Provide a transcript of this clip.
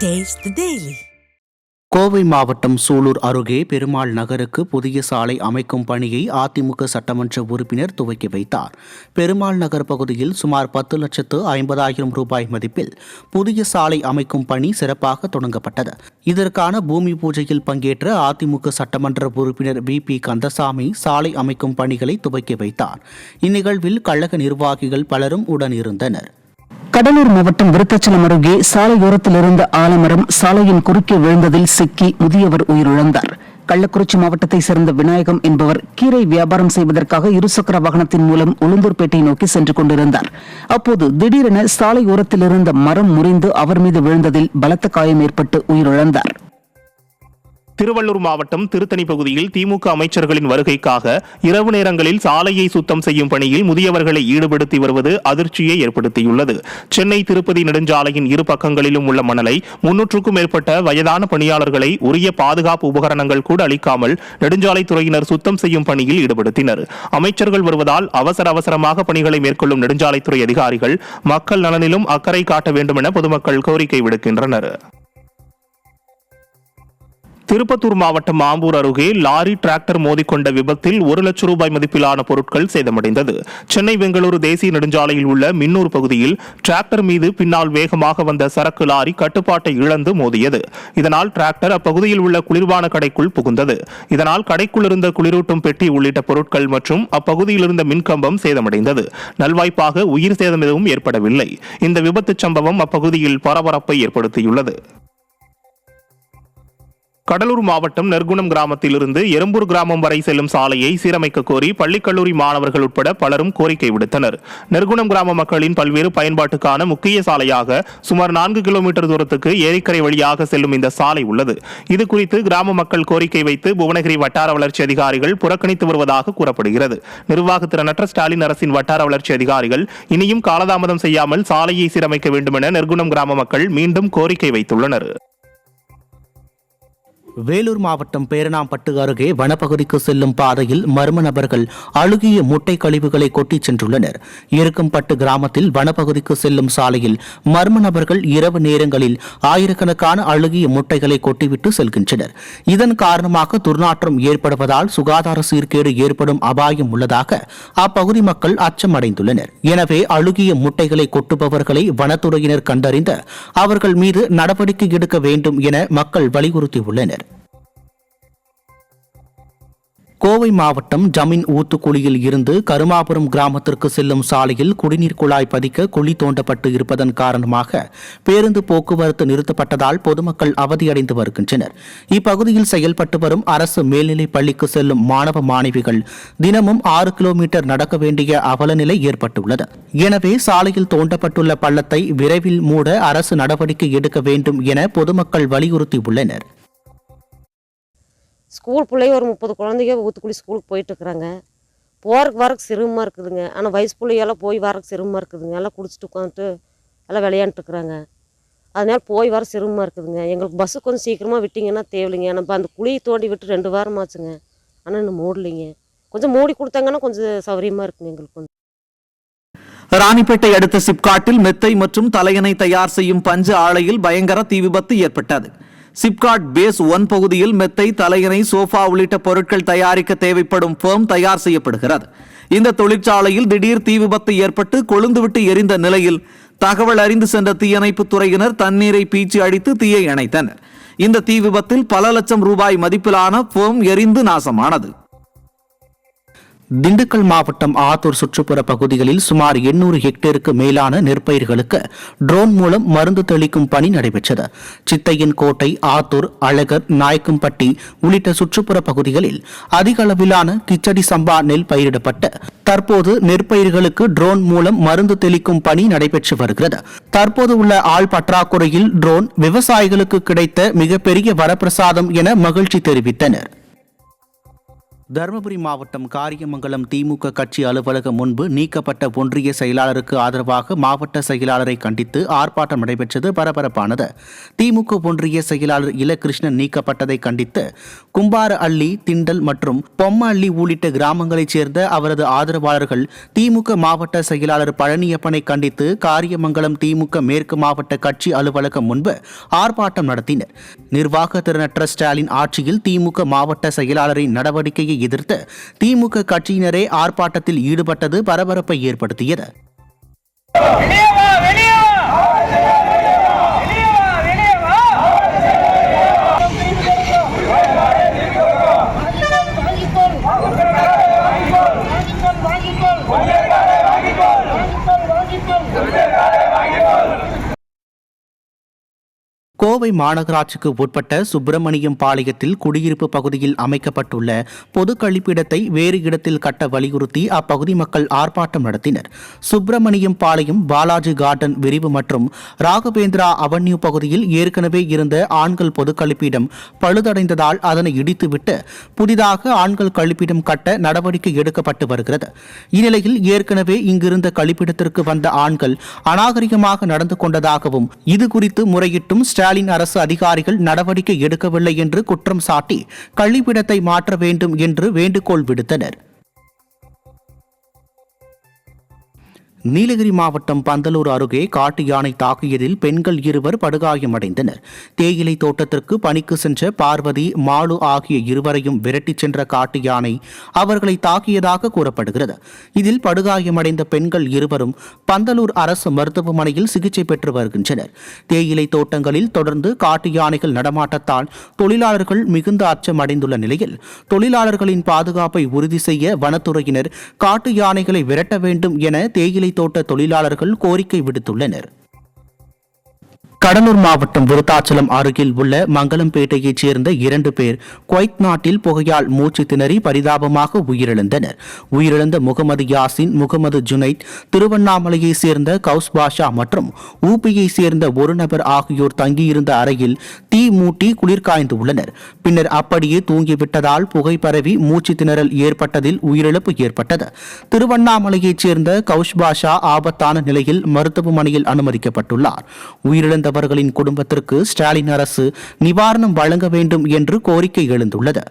Taste the Daily. Kovai மாவட்டம் சூலூர் அருகே பெருமாள் நகருக்கு புதிய சாலை அமைக்கும் பணியை அதிமுக சட்டமன்ற உறுப்பினர் துவக்கி வைத்தார். பெருமாள் நகர் பகுதியில் சுமார் 10,50,000 ரூபாய் மதிப்பில் புதிய சாலை அமைக்கும் பணி சிறப்பாக தொடங்கப்பட்டது. இதற்கான பூமி பூஜையில் பங்கேற்ற அதிமுக சட்டமன்ற உறுப்பினர் VP கந்தசாமி சாலை அமைக்கும் பணிகளை துவக்கி வைத்தார். இந்நிகழ்வில் கழக நிர்வாகிகள் பலரும் உடனிருந்தனர். கடலூர் மாவட்டம் விருத்தாச்சலம் அருகே சாலையோரத்தில் இருந்த ஆலமரம் சாலையின் குறுக்கே விழுந்ததில் சிக்கி முதியவர் உயிரிழந்தார். கள்ளக்குறிச்சி மாவட்டத்தை சேர்ந்த விநாயகம் என்பவர் கீரை வியாபாரம் செய்வதற்காக இருசக்கர வாகனத்தின் மூலம் உளுந்தூர்பேட்டை நோக்கி சென்று கொண்டிருந்தார். அப்போது திடீரென சாலையோரத்தில் இருந்த மரம் முறிந்து அவர் மீது விழுந்ததில் பலத்த காயம் ஏற்பட்டு உயிரிழந்தார். திருவள்ளூர் மாவட்டம் திருத்தணி பகுதியில் திமுக அமைச்சர்களின் வருகைக்காக இரவு நேரங்களில் சாலையை சுத்தம் செய்யும் பணியில் முதியவர்களை ஈடுபடுத்தி வருவது அதிர்ச்சியை ஏற்படுத்தியுள்ளது. சென்னை திருப்பதி நெடுஞ்சாலையின் இரு பக்கங்களிலும் உள்ள மணலை 300க்கும் மேற்பட்ட வயதான பணியாளர்களை உரிய பாதுகாப்பு உபகரணங்கள் கூட அளிக்காமல் நெடுஞ்சாலைத்துறையினர் சுத்தம் செய்யும் பணியில் ஈடுபடுத்தினர். அமைச்சர்கள் வருவதால் அவசரமாக பணிகளை மேற்கொள்ளும் நெடுஞ்சாலைத்துறை அதிகாரிகள் மக்கள் நலனிலும் அக்கறை காட்ட வேண்டும் என பொதுமக்கள் கோரிக்கை விடுக்கின்றனர். திருப்பத்தூர் மாவட்டம் ஆம்பூர் அருகே லாரி டிராக்டர் மோதிக்கொண்ட விபத்தில் 1 லட்சம் ரூபாய் மதிப்பிலான பொருட்கள் சேதமடைந்தது. சென்னை பெங்களூரு தேசிய நெடுஞ்சாலையில் உள்ள மின்னூர் பகுதியில் டிராக்டர் மீது பின்னால் வேகமாக வந்த சரக்கு லாரி கட்டுப்பாட்டை இழந்து மோதியது. இதனால் டிராக்டர் அப்பகுதியில் உள்ள குளிர்பான கடைக்குள் புகுந்தது. இதனால் கடைக்குள் இருந்த குளிரூட்டும் பெட்டி உள்ளிட்ட பொருட்கள் மற்றும் அப்பகுதியில் இருந்த மின்கம்பம் சேதமடைந்தது. நல்வாய்ப்பாக உயிர் சேதம் எதுவும் ஏற்படவில்லை. இந்த விபத்து சம்பவம் அப்பகுதியில் பரபரப்பை ஏற்படுத்தியுள்ளது. கடலூர் மாவட்டம் நெற்குணம் கிராமத்திலிருந்து எறும்பூர் கிராமம் வரை செல்லும் சாலையை சீரமைக்க கோரி பள்ளிக்கல்லூரி மாணவர்கள் உட்பட பலரும் கோரிக்கை விடுத்தனர். நெற்குணம் கிராம மக்களின் பல்வேறு பயன்பாட்டுக்கான முக்கிய சாலையாக சுமார் 4 கிலோமீட்டர் தூரத்துக்கு ஏரிக்கரை வழியாக செல்லும் இந்த சாலை உள்ளது. இதுகுறித்து கிராம மக்கள் கோரிக்கை வைத்து புவனகிரி வட்டார வளர்ச்சி அதிகாரிகள் புறக்கணித்து வருவதாக கூறப்படுகிறது. நிர்வாக திறனற்ற ஸ்டாலின் அரசின் வட்டார வளர்ச்சி அதிகாரிகள் இனியும் காலதாமதம் செய்யாமல் சாலையை சீரமைக்க வேண்டும் என நெற்குணம் கிராம மக்கள் மீண்டும் கோரிக்கை வைத்துள்ளனர். வேலூர் மாவட்டம் பேரணாம்பட்டு அருகே வனப்பகுதிக்கு செல்லும் பாதையில் மர்ம நபர்கள் அழுகிய முட்டை கழிவுகளை கொட்டிச் சென்றுள்ளனர். இருக்கம்பட்டு கிராமத்தில் வனப்பகுதிக்கு செல்லும் சாலையில் மர்ம நபர்கள் இரவு நேரங்களில் ஆயிரக்கணக்கான அழுகிய முட்டைகளை கொட்டிவிட்டு செல்கின்றனர். இதன் காரணமாக துர்நாற்றம் ஏற்படுவதால் சுகாதார சீர்கேடு ஏற்படும் அபாயம் உள்ளதாக அப்பகுதி மக்கள் அச்சமடைந்துள்ளனர். எனவே அழுகிய முட்டைகளை கொட்டுபவர்களை வனத்துறையினர் கண்டறிந்து அவர்கள் மீது நடவடிக்கை எடுக்க வேண்டும் என மக்கள் வலியுறுத்தியுள்ளனர். கோவை மாவட்டம் ஜமீன் ஊத்துக்குழியில் இருந்து கருமாபுரம் கிராமத்திற்கு செல்லும் சாலையில் குடிநீர் குழாய் பதிக்க குழி தோண்டப்பட்டு இருப்பதன் காரணமாக பேருந்து போக்குவரத்து நிறுத்தப்பட்டதால் பொதுமக்கள் அவதியடைந்து வருகின்றனர். இப்பகுதியில் செயல்பட்டு வரும் அரசு மேல்நிலைப் பள்ளிக்கு செல்லும் மாணவ மாணவிகள் தினமும் 6 கிலோமீட்டர் நடக்க வேண்டிய அவலநிலை ஏற்பட்டுள்ளது. எனவே சாலையில் தோண்டப்பட்டுள்ள பள்ளத்தை விரைவில் மூட அரசு நடவடிக்கை எடுக்க வேண்டும் என பொதுமக்கள் வலியுறுத்தியுள்ளனர். ஸ்கூல் பிள்ளைங்க ஒரு 30 குழந்தைங்க ஊத்துக்குழி ஸ்கூலுக்கு போயிட்டுருக்குறாங்க. போகிறக்கு வரக்கு சிரமமாக இருக்குதுங்க. ஆனால் வயசு பிள்ளையெல்லாம் போய் வரக்கு சிரமமாக இருக்குதுங்க. எல்லாம் குடிச்சிட்டு உட்காந்துட்டு எல்லாம் விளையாண்டுருக்குறாங்க. அதனால போய் வர சிரமமாக இருக்குதுங்க. எங்களுக்கு பஸ்ஸு கொஞ்சம் சீக்கிரமாக விட்டிங்கன்னா தேவையில்லைங்க. நம்ம அந்த குழியை தோண்டி விட்டு 2 வாரம் ஆச்சுங்க. ஆனால் இன்னும் மூடலைங்க. கொஞ்சம் மூடி கொடுத்தாங்கன்னா கொஞ்சம் சௌகரியமாக இருக்குங்க எங்களுக்கு. ராணிப்பேட்டை அடுத்த சிப்காட்டில் மெத்தை மற்றும் தலையணை தயார் செய்யும் பஞ்சு ஆலையில் பயங்கர தீ விபத்து ஏற்பட்டது. சிப்காட் பேஸ் 1 பகுதியில் மெத்தை, தலையணை, சோஃபா உள்ளிட்ட பொருட்கள் தயாரிக்க தேவைப்படும் ஃபோம் தயார் செய்யப்படுகிறது. இந்த தொழிற்சாலையில் திடீர் தீ விபத்து ஏற்பட்டு கொழுந்துவிட்டு எரிந்த நிலையில் தகவல் அறிந்து சென்ற தீயணைப்பு துறையினர் தண்ணீரை பீச்சி அடித்து தீயை அணைத்தனர். இந்த தீ விபத்தில் பல லட்சம் ரூபாய் மதிப்பிலான ஃபோம் எரிந்து நாசமானது. திண்டுக்கல் மாவட்டம் ஆத்தூர் சுற்றுப்புற பகுதிகளில் சுமார் 800 ஹெக்டேருக்கு மேலான நெற்பயிர்களுக்கு ட்ரோன் மூலம் மருந்து தெளிக்கும் பணி நடைபெற்றது. சித்தையன் கோட்டை, ஆத்தூர், அழகர், நாயக்கம்பட்டி உள்ளிட்ட சுற்றுப்புற பகுதிகளில் அதிக அளவிலான கிச்சடி சம்பா நெல் பயிரிடப்பட்டு தற்போது நெற்பயிர்களுக்கு ட்ரோன் மூலம் மருந்து தெளிக்கும் பணி நடைபெற்று வருகிறது. தற்போது உள்ள ஆள் பற்றாக்குறையில் ட்ரோன் விவசாயிகளுக்கு கிடைத்த மிகப்பெரிய வரப்பிரசாதம் என மகிழ்ச்சி தெரிவித்தனர். தருமபுரி மாவட்டம் காரியமங்கலம் திமுக கட்சி அலுவலகம் முன்பு நீக்கப்பட்ட ஒன்றிய செயலாளருக்கு ஆதரவாக மாவட்ட செயலாளரை கண்டித்து ஆர்ப்பாட்டம் நடைபெற்றது பரபரப்பானது. திமுக ஒன்றிய செயலாளர் இலகிருஷ்ணன் நீக்கப்பட்டதை கண்டித்து கும்பார அள்ளி, திண்டல் மற்றும் பொம்ம அள்ளி உள்ளிட்ட கிராமங்களைச் சேர்ந்த அவரது ஆதரவாளர்கள் திமுக மாவட்ட செயலாளர் பழனியப்பனை கண்டித்து காரியமங்கலம் திமுக மேற்கு மாவட்ட கட்சி அலுவலகம் முன்பு ஆர்ப்பாட்டம் நடத்தினர். நிர்வாக திறனற்ற ஸ்டாலின் ஆட்சியில் திமுக மாவட்ட செயலாளரின் நடவடிக்கையை எதிர்த்து திமுக கட்சியினரே ஆர்ப்பாட்டத்தில் ஈடுபட்டது பரபரப்பை ஏற்படுத்தியது. கோவை மாநகராட்சிக்கு உட்பட்ட சுப்பிரமணியம் பாளையத்தில் குடியிருப்பு பகுதியில் அமைக்கப்பட்டுள்ள பொது கழிப்பிடத்தை வேறு இடத்தில் கட்ட வலியுறுத்தி அப்பகுதி மக்கள் ஆர்ப்பாட்டம் நடத்தினர். சுப்பிரமணியம் பாளையம், பாலாஜி கார்டன் விரிவு மற்றும் ராகவேந்திரா அவென்யூ பகுதியில் ஏற்கனவே இருந்த ஆண்கள் பொது கழிப்பிடம் பழுதடைந்ததால் அதனை இடித்துவிட்டு புதிதாக ஆண்கள் கழிப்பிடம் கட்ட நடவடிக்கை எடுக்கப்பட்டு வருகிறது. இந்நிலையில் ஏற்கனவே இங்கிருந்த கழிப்பிடத்திற்கு வந்த ஆண்கள் அநாகரிகமாக நடந்து கொண்டதாகவும் இதுகுறித்து முறையிட்டும் ஸ்டாலின் அரசு அதிகாரிகள் நடவடிக்கை எடுக்கவில்லை என்று குற்றம் சாட்டி கழிப்பிடத்தை மாற்ற வேண்டும் என்று வேண்டுகோள் விடுத்தனர். நீலகிரி மாவட்டம் பந்தலூர் அருகே காட்டு யானை தாக்கியதில் பெண்கள் இருவர் படுகாயமடைந்தனர். தேயிலை தோட்டத்திற்கு பணிக்கு சென்ற பார்வதி, மாலு ஆகிய இருவரையும் விரட்டிச் சென்ற காட்டு யானை அவர்களை தாக்கியதாக கூறப்படுகிறது. இதில் படுகாயமடைந்த பெண்கள் இருவரும் பந்தலூர் அரசு மருத்துவமனையில் சிகிச்சை பெற்று வருகின்றனர். தேயிலை தோட்டங்களில் தொடர்ந்து காட்டு யானைகள் நடமாட்டத்தால் தொழிலாளர்கள் மிகுந்த அச்சம் அடைந்துள்ள நிலையில் தொழிலாளர்களின் பாதுகாப்பை உறுதி செய்ய வனத்துறையினர் காட்டு யானைகளை விரட்ட வேண்டும் என தேயிலை தோட்ட தொழிலாளர்கள் கோரிக்கை விடுத்துள்ளனர். கடலூர் மாவட்டம் விருத்தாச்சலம் அருகில் உள்ள மங்கலம்பேட்டையைச் சேர்ந்த 2 பேர் குவைத் நாட்டில் புகையால் மூச்சு திணறி பரிதாபமாக உயிரிழந்தனர். உயிரிழந்த முகமது யாசின், முகமது ஜுனைத், திருவண்ணாமலையைச் சேர்ந்த கவுஸ் பாஷா மற்றும் ஊபியைச் சேர்ந்த ஒரு நபர் ஆகியோர் தங்கியிருந்த அறையில் தீ மூட்டி குளிர்காய்ந்து உள்ளனர். பின்னர் அப்படியே தூங்கிவிட்டதால் புகை பரவி மூச்சு திணறல் ஏற்பட்டதில் உயிரிழப்பு ஏற்பட்டது. திருவண்ணாமலையைச் சேர்ந்த கவுஸ் பாஷா ஆபத்தான நிலையில் மருத்துவமனையில் அனுமதிக்கப்பட்டுள்ளார். உயிரிழந்த அவர்களின் குடும்பத்திற்கு ஸ்டாலின் அரசு நிவாரணம் வழங்க வேண்டும் என்று கோரிக்கை எழுந்துள்ளது.